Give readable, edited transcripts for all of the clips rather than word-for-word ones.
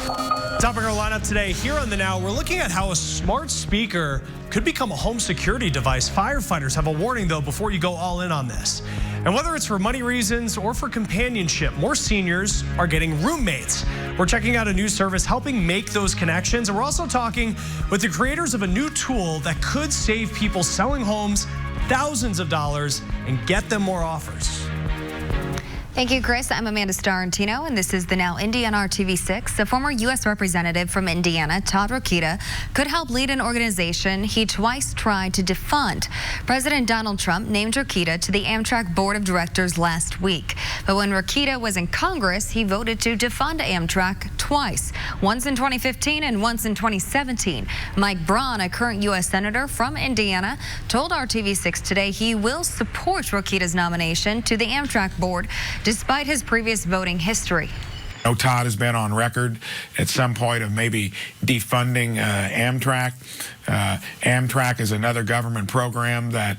Topic our lineup today here on The Now. We're looking at how a smart speaker could become a home security device. Firefighters have a warning, though, before you go all in on this. And whether it's for money reasons or for companionship, more seniors are getting roommates. We're checking out a new service helping make those connections. And we're also talking with the creators of a new tool that could save people selling homes thousands of dollars and get them more offers. Thank you, Chris. I'm Amanda Starantino, and this is The Now Indy on RTV6. A former U.S. representative from Indiana, Todd Rokita, could help lead an organization he twice tried to defund. President Donald Trump named Rokita to the Amtrak Board of Directors last week. But when Rokita was in Congress, he voted to defund Amtrak twice, once in 2015 and once in 2017. Mike Braun, a current U.S. Senator from Indiana, told RTV6 today he will support Rokita's nomination to the Amtrak Board, despite his previous voting history. Todd has been on record at some point of maybe defunding Amtrak. Amtrak is another government program that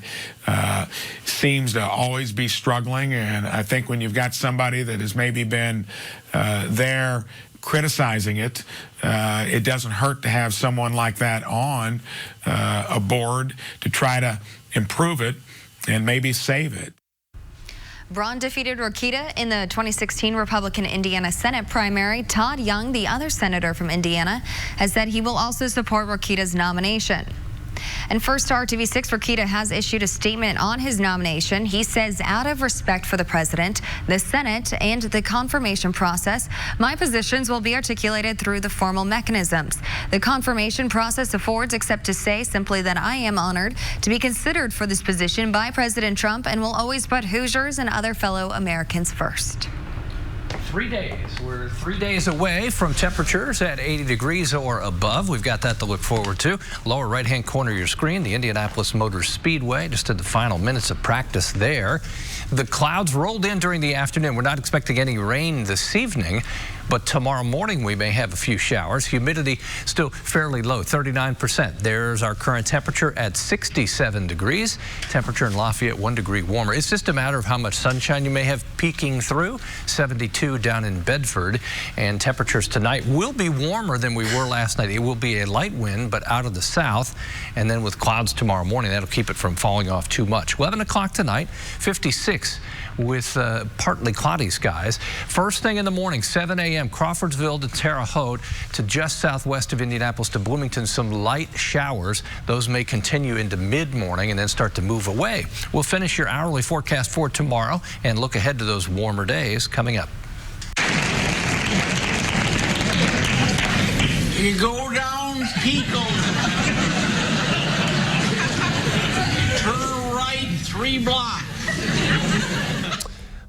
seems to always be struggling, and I think when you've got somebody that has maybe been there criticizing it, it doesn't hurt to have someone like that on a board to try to improve it and maybe save it. Braun defeated Rokita in the 2016 Republican Indiana Senate primary. Todd Young, the other senator from Indiana, has said he will also support Rokita's nomination. And first to RTV6, Rokita has issued a statement on his nomination. He says, out of respect for the president, the Senate, and the confirmation process, my positions will be articulated through the formal mechanisms. The confirmation process affords, except to say simply that I am honored to be considered for this position by President Trump and will always put Hoosiers and other fellow Americans first. 3 days. We're 3 days away from temperatures at 80 degrees or above. We've got that to look forward to. Lower right-hand corner of your screen, the Indianapolis Motor Speedway. Just did the final minutes of practice there. The clouds rolled in during the afternoon. We're not expecting any rain this evening, but tomorrow morning we may have a few showers. Humidity still fairly low, 39%. There's our current temperature at 67 degrees. Temperature in Lafayette 1 degree warmer. It's just a matter of how much sunshine you may have peeking through. 72 down in Bedford, and temperatures tonight will be warmer than we were last night. It will be a light wind, but out of the south, and then with clouds tomorrow morning, that'll keep it from falling off too much. 11 o'clock tonight, 56 with partly cloudy skies. First thing in the morning, 7 a.m., Crawfordsville to Terre Haute to just southwest of Indianapolis to Bloomington, some light showers. Those may continue into mid-morning and then start to move away. We'll finish your hourly forecast for tomorrow and look ahead to those warmer days coming up. You go down Pico. Turn right 3 blocks.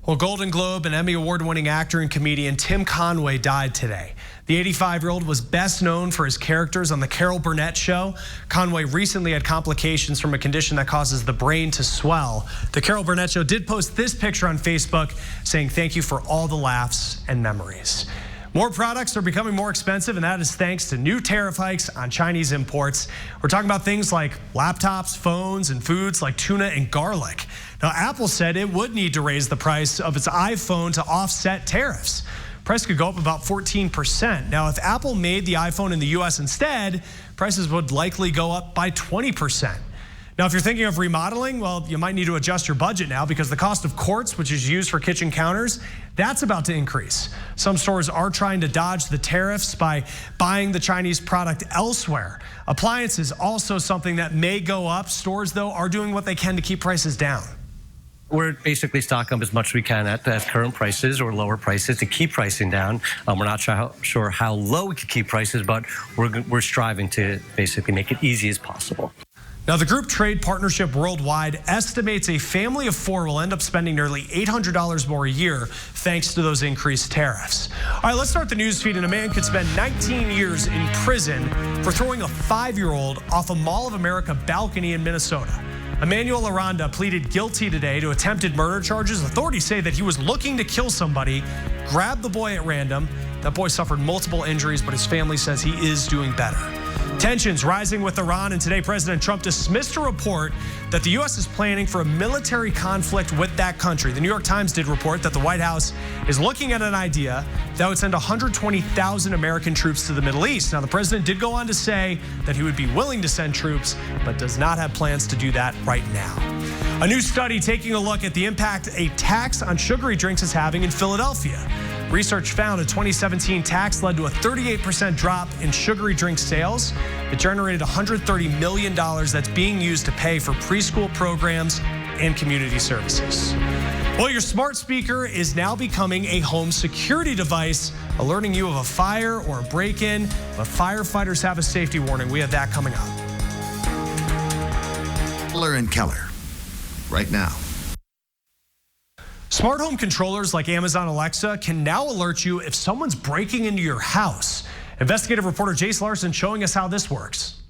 Well, Golden Globe and Emmy Award-winning actor and comedian Tim Conway died today. The 85-year-old was best known for his characters on The Carol Burnett Show. Conway recently had complications from a condition that causes the brain to swell. The Carol Burnett Show did post this picture on Facebook saying thank you for all the laughs and memories. More products are becoming more expensive, and that is thanks to new tariff hikes on Chinese imports. We're talking about things like laptops, phones, and foods like tuna and garlic. Now, Apple said it would need to raise the price of its iPhone to offset tariffs. Price could go up about 14%. Now, if Apple made the iPhone in the U.S. instead, prices would likely go up by 20%. Now, if you're thinking of remodeling, well, you might need to adjust your budget now because the cost of quartz, which is used for kitchen counters, that's about to increase. Some stores are trying to dodge the tariffs by buying the Chinese product elsewhere. Appliances also something that may go up. Stores, though, are doing what they can to keep prices down. We're basically stocking up as much as we can at current prices or lower prices to keep pricing down. We're not sure how low we can keep prices, but we're striving to basically make it easy as possible. Now, the Group Trade Partnership Worldwide estimates a family of 4 will end up spending nearly $800 more a year thanks to those increased tariffs. All right, let's start the news feed. And a man could spend 19 years in prison for throwing a 5-year-old off a Mall of America balcony in Minnesota. Emmanuel Aranda pleaded guilty today to attempted murder charges. Authorities say that he was looking to kill somebody, grabbed the boy at random. That boy suffered multiple injuries, but his family says he is doing better. Tensions rising with Iran, and today President Trump dismissed a report that the U.S. is planning for a military conflict with that country. The New York Times did report that the White House is looking at an idea that would send 120,000 American troops to the Middle East. Now, the president did go on to say that he would be willing to send troops, but does not have plans to do that right now. A new study taking a look at the impact a tax on sugary drinks is having in Philadelphia. Research found a 2017 tax led to a 38% drop in sugary drink sales. It generated $130 million that's being used to pay for preschool programs and community services. Well, your smart speaker is now becoming a home security device, alerting you of a fire or a break-in. But firefighters have a safety warning. We have that coming up. Keller and Keller, right now. Smart home controllers like Amazon Alexa can now alert you if someone's breaking into your house. Investigative reporter Jace Larson showing us how this works.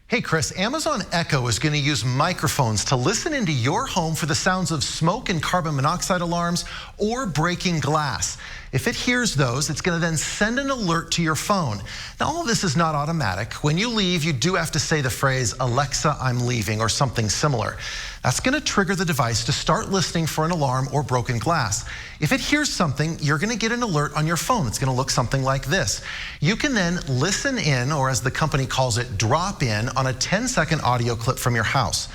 Hey Chris, Amazon Echo is going to use microphones to listen into your home for the sounds of smoke and carbon monoxide alarms or breaking glass. If it hears those, it's going to then send an alert to your phone. Now, all of this is not automatic. When you leave, you do have to say the phrase, "Alexa, I'm leaving," or something similar. That's going to trigger the device to start listening for an alarm or broken glass. If it hears something, you're going to get an alert on your phone. It's going to look something like this. You can then listen in, or as the company calls it, drop in, on a 10-second audio clip from your house.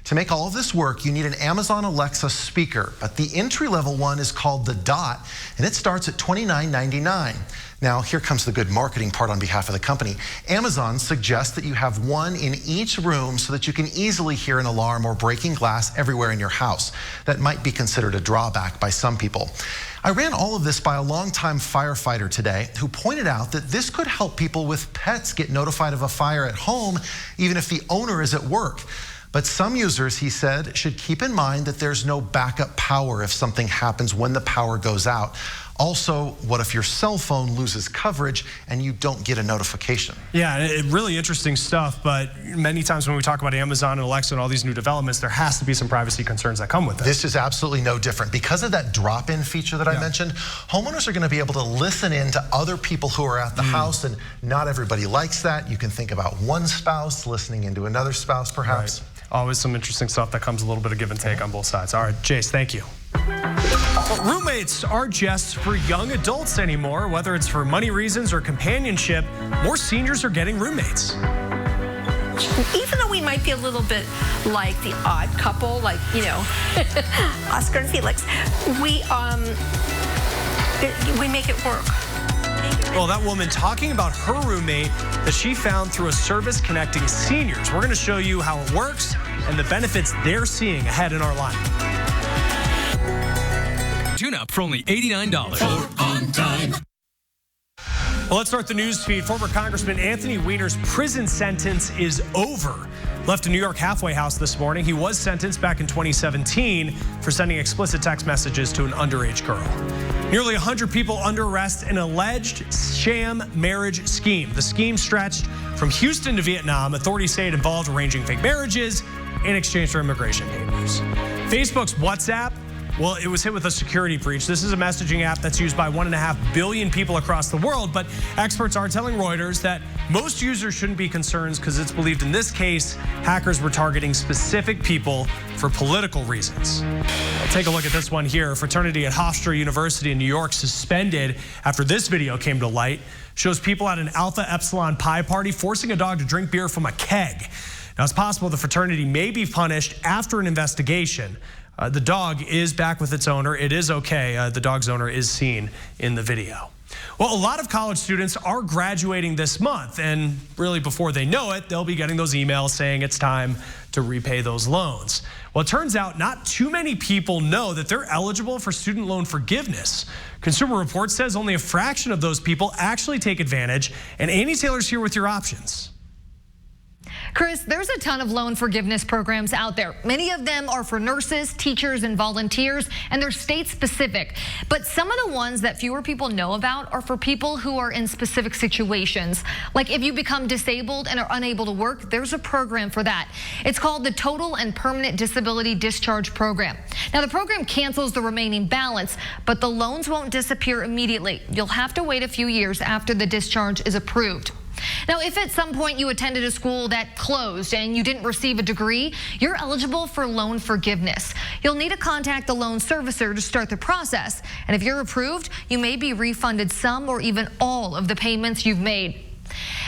To make all of this work, you need an Amazon Alexa speaker, but the entry-level one is called the Dot, and it starts at $29.99. Now, here comes the good marketing part on behalf of the company. Amazon suggests that you have one in each room so that you can easily hear an alarm or breaking glass everywhere in your house. That might be considered a drawback by some people. I ran all of this by a longtime firefighter today who pointed out that this could help people with pets get notified of a fire at home, even if the owner is at work. But some users, he said, should keep in mind that there's no backup power if something happens when the power goes out. Also, what if your cell phone loses coverage and you don't get a notification? Yeah, really interesting stuff, but many times when we talk about Amazon and Alexa and all these new developments, there has to be some privacy concerns that come with it. This is absolutely no different. Because of that drop-in feature that I mentioned, homeowners are going to be able to listen in to other people who are at the house, and not everybody likes that. You can think about one spouse listening into another spouse, perhaps. Right. Always some interesting stuff that comes a little bit of give and take on both sides. All right, Jace, thank you. Roommates aren't just for young adults anymore. Whether it's for money reasons or companionship, more seniors are getting roommates. Even though we might be a little bit like the odd couple, like, you know, Oscar and Felix, we make it work. Well, that woman talking about her roommate that she found through a service connecting seniors. We're going to show you how it works and the benefits they're seeing ahead in our lineup. Tune up for only $89. On time. Well, let's start the news feed. Former Congressman Anthony Weiner's prison sentence is over. Left a New York halfway house this morning. He was sentenced back in 2017 for sending explicit text messages to an underage girl. Nearly 100 people under arrest in an alleged sham marriage scheme. The scheme stretched from Houston to Vietnam. Authorities say it involved arranging fake marriages in exchange for immigration papers. Facebook's WhatsApp, well, it was hit with a security breach. This is a messaging app that's used by 1.5 billion people across the world, but experts are telling Reuters that most users shouldn't be concerned because it's believed in this case, hackers were targeting specific people for political reasons. I'll take a look at this one here. A fraternity at Hofstra University in New York suspended after this video came to light. Shows people at an Alpha Epsilon Pi party forcing a dog to drink beer from a keg. Now, it's possible the fraternity may be punished after an investigation. The dog is back with its owner. It is okay. The dog's owner is seen in the video. Well, a lot of college students are graduating this month, and really before they know it, they'll be getting those emails saying it's time to repay those loans. Well, it turns out not too many people know that they're eligible for student loan forgiveness. Consumer Reports says only a fraction of those people actually take advantage, and Annie Taylor's here with your options. Chris, there's a ton of loan forgiveness programs out there. Many of them are for nurses, teachers, and volunteers, and they're state specific. But some of the ones that fewer people know about are for people who are in specific situations. Like if you become disabled and are unable to work, there's a program for that. It's called the Total and Permanent Disability Discharge Program. Now, the program cancels the remaining balance, but the loans won't disappear immediately. You'll have to wait a few years after the discharge is approved. Now, if at some point you attended a school that closed and you didn't receive a degree, you're eligible for loan forgiveness. You'll need to contact the loan servicer to start the process. And if you're approved, you may be refunded some or even all of the payments you've made.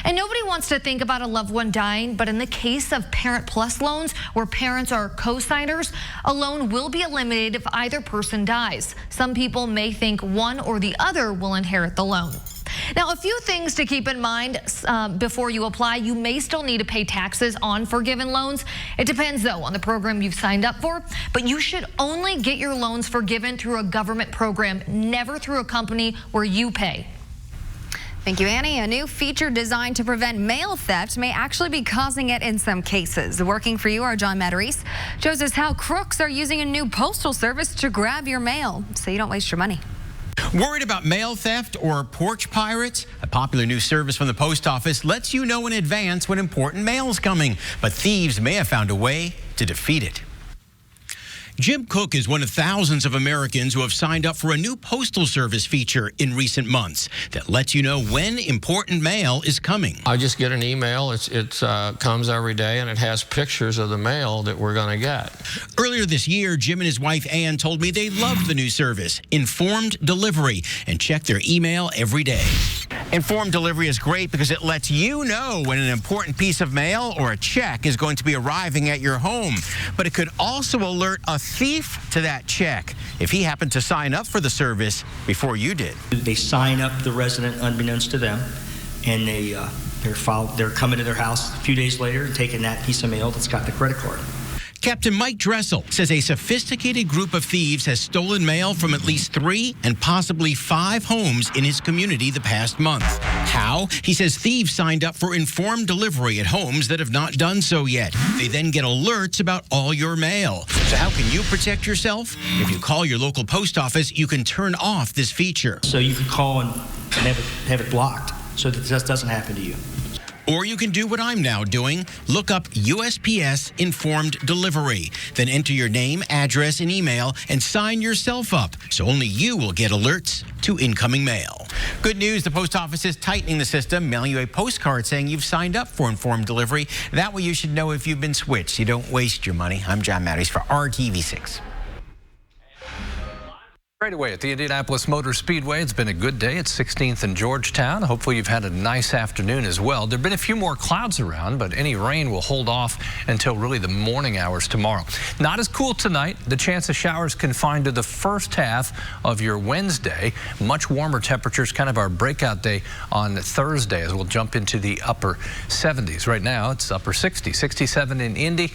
And nobody wants to think about a loved one dying, but in the case of Parent Plus loans, where parents are co-signers, a loan will be eliminated if either person dies. Some people may think one or the other will inherit the loan. Now, a few things to keep in mind before you apply. You may still need to pay taxes on forgiven loans. It depends, though, on the program you've signed up for, but you should only get your loans forgiven through a government program, never through a company where you pay. Thank you, Annie. A new feature designed to prevent mail theft may actually be causing it in some cases. Working for you, our John Matarese shows us how crooks are using a new postal service to grab your mail so you don't waste your money. Worried about mail theft or porch pirates? A popular new service from the post office lets you know in advance when important mail is coming, but thieves may have found a way to defeat it. Jim Cook is one of thousands of Americans who have signed up for a new postal service feature in recent months that lets you know when important mail is coming. I just get an email. It comes every day, and it has pictures of the mail that we're going to get. Earlier this year, Jim and his wife Ann told me they loved the new service, Informed Delivery, and check their email every day. Informed Delivery is great because it lets you know when an important piece of mail or a check is going to be arriving at your home. But it could also alert a thief to that check if he happened to sign up for the service before you did. They sign up the resident unbeknownst to them, and they're coming to their house a few days later and taking that piece of mail that's got the credit card. Captain Mike Dressel says a sophisticated group of thieves has stolen mail from at least 3 and possibly 5 homes in his community the past month. How? He says thieves signed up for Informed Delivery at homes that have not done so yet. They then get alerts about all your mail. So how can you protect yourself? If you call your local post office, you can turn off this feature. So you can call and have it blocked so that this doesn't happen to you. Or you can do what I'm now doing. Look up USPS Informed Delivery. Then enter your name, address, and email and sign yourself up so only you will get alerts to incoming mail. Good news, the post office is tightening the system, mailing you a postcard saying you've signed up for Informed Delivery. That way you should know if you've been switched so you don't waste your money. I'm John Matarese for RTV6. Right away at the Indianapolis Motor Speedway. It's been a good day at 16th and Georgetown. Hopefully you've had a nice afternoon as well. There have been a few more clouds around, but any rain will hold off until really the morning hours tomorrow. Not as cool tonight. The chance of showers confined to the first half of your Wednesday. Much warmer temperatures, kind of our breakout day on Thursday as we'll jump into the upper 70s. Right now it's upper 60s, 67 in Indy,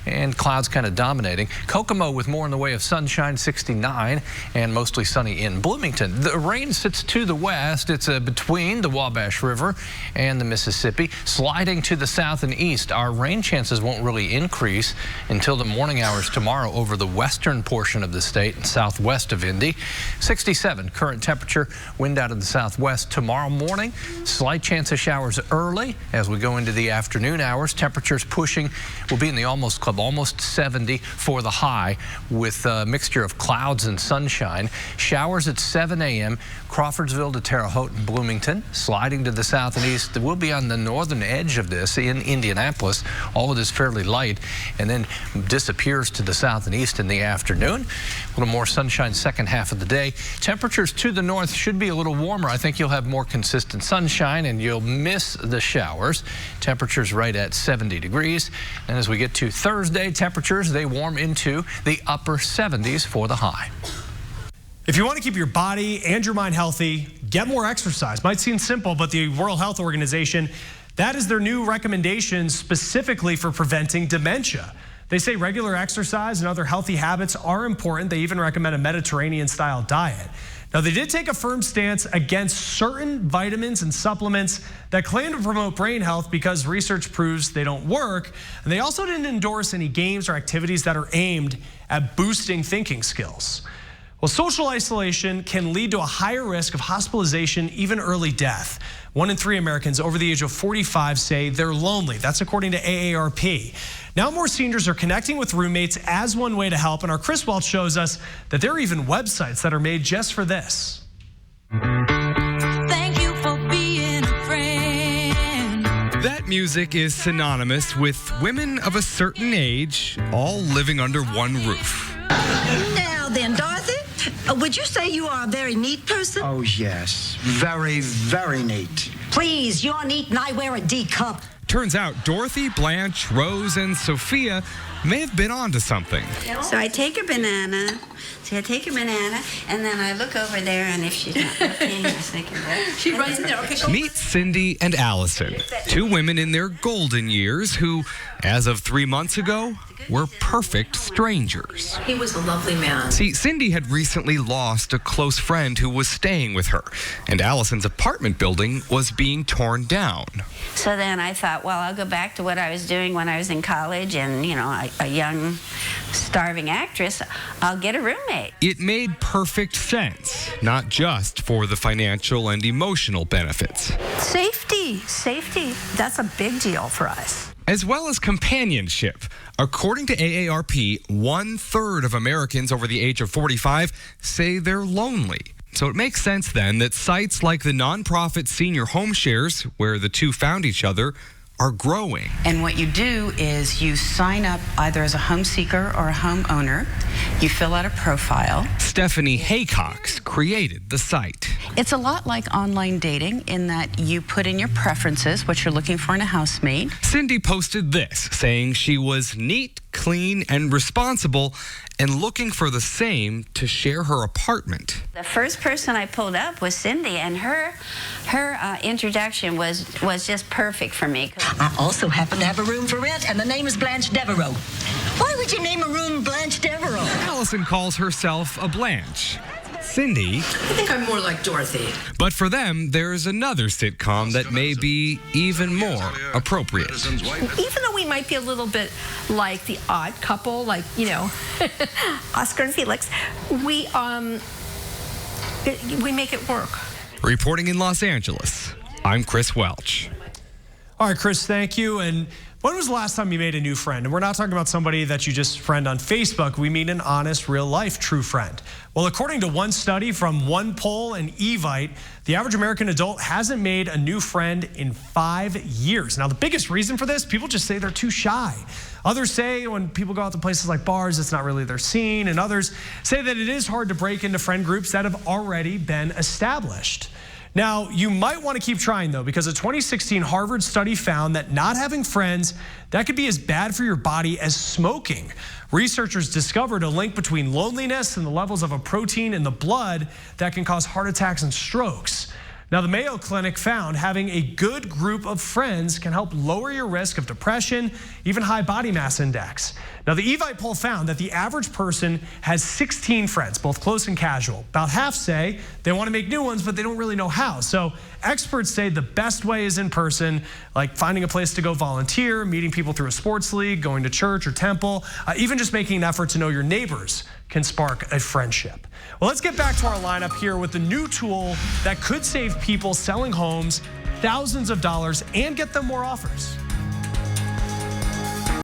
and clouds kind of dominating. Kokomo with more in the way of sunshine, 69, and mostly sunny in Bloomington. The rain sits to the west. It's between the Wabash River and the Mississippi, sliding to the south and east. Our rain chances won't really increase until the morning hours tomorrow over the western portion of the state and southwest of Indy. 67 current temperature, wind out of the southwest. Tomorrow morning, slight chance of showers early as we go into the afternoon hours. Temperatures pushing will be in the almost 70 for the high with a mixture of clouds and sunshine. Showers at 7 a.m. Crawfordsville to Terre Haute and Bloomington, sliding to the south and east. We'll be on the northern edge of this in Indianapolis. All of this fairly light, and then disappears to the south and east in the afternoon. A little more sunshine second half of the day. Temperatures to the north should be a little warmer. I think you'll have more consistent sunshine and you'll miss the showers. Temperatures right at 70 degrees. And as we get to Thursday, temperatures, they warm into the upper 70s for the high. If you want to keep your body and your mind healthy, get more exercise. Might seem simple, but the World Health Organization, that is their new recommendations specifically for preventing dementia. They say regular exercise and other healthy habits are important. They even recommend a Mediterranean-style diet. Now, they did take a firm stance against certain vitamins and supplements that claim to promote brain health because research proves they don't work. And they also didn't endorse any games or activities that are aimed at boosting thinking skills. Well, social isolation can lead to a higher risk of hospitalization, even early death. 1 in 3 Americans over the age of 45 say they're lonely. That's according to AARP. Now more seniors are connecting with roommates as one way to help, and our Chris Welch shows us that there are even websites that are made just for this. Thank you for being a friend. music is synonymous with women of a certain age all living under one roof. Now then, Dorothy, would you say you are a very neat person? Oh, yes. Very, very neat. Please, you're neat and I wear a D cup. Turns out Dorothy, Blanche, Rose, and Sophia may have been onto something. So I take a banana. And then I look over there, and if she's not looking, I was thinking that. She runs in there. Okay, go. Meet Cindy and Allison, two women in their golden years who, as of 3 months ago, were perfect strangers. He was a lovely man. See, Cindy had recently lost a close friend who was staying with her, and Allison's apartment building was being torn down. So then I thought, well, I'll go back to what I was doing when I was in college and, you know, a young, starving actress. I'll get a roommate. It made perfect sense, not just for the financial and emotional benefits. Safety, that's a big deal for us. As well as companionship. According to AARP, 1/3 of Americans over the age of 45 say they're lonely. So it makes sense then that sites like the nonprofit Senior Home Shares, where the two found each other, are growing. And what you do is you sign up either as a home seeker or a homeowner. You fill out a profile. Stephanie Haycox created the site. It's a lot like online dating in that you put in your preferences, what you're looking for in a housemate. Cindy posted this, saying she was neat, clean, and responsible, and looking for the same to share her apartment. The first person I pulled up was Cindy, and her introduction was just perfect for me. I also happen to have a room for rent, and the name is Blanche Devereaux. Why would you name a room Blanche Devereaux? Allison calls herself a Blanche. Cindy. I think I'm more like Dorothy. But for them, there's another sitcom that may be even more appropriate. Even though we might be a little bit like the odd couple, like, you know, Oscar and Felix, we make it work. Reporting in Los Angeles, I'm Chris Welch. All right, Chris, thank you. And when was the last time you made a new friend? And we're not talking about somebody that you just friend on Facebook. We mean an honest, real-life true friend. Well, according to one study from OnePoll and Evite, the average American adult hasn't made a new friend in 5 years. Now, the biggest reason for this, people just say they're too shy. Others say when people go out to places like bars, it's not really their scene. And others say that it is hard to break into friend groups that have already been established. Now, you might want to keep trying, though, because a 2016 Harvard study found that not having friends, that could be as bad for your body as smoking. Researchers discovered a link between loneliness and the levels of a protein in the blood that can cause heart attacks and strokes. Now, the Mayo Clinic found having a good group of friends can help lower your risk of depression, even high body mass index. Now, the Evite poll found that the average person has 16 friends, both close and casual. About half say they want to make new ones, but they don't really know how. So experts say the best way is in person, like finding a place to go volunteer, meeting people through a sports league, going to church or temple, even just making an effort to know your neighbors can spark a friendship. Well, let's get back to our lineup here with the new tool that could save people selling homes thousands of dollars and get them more offers.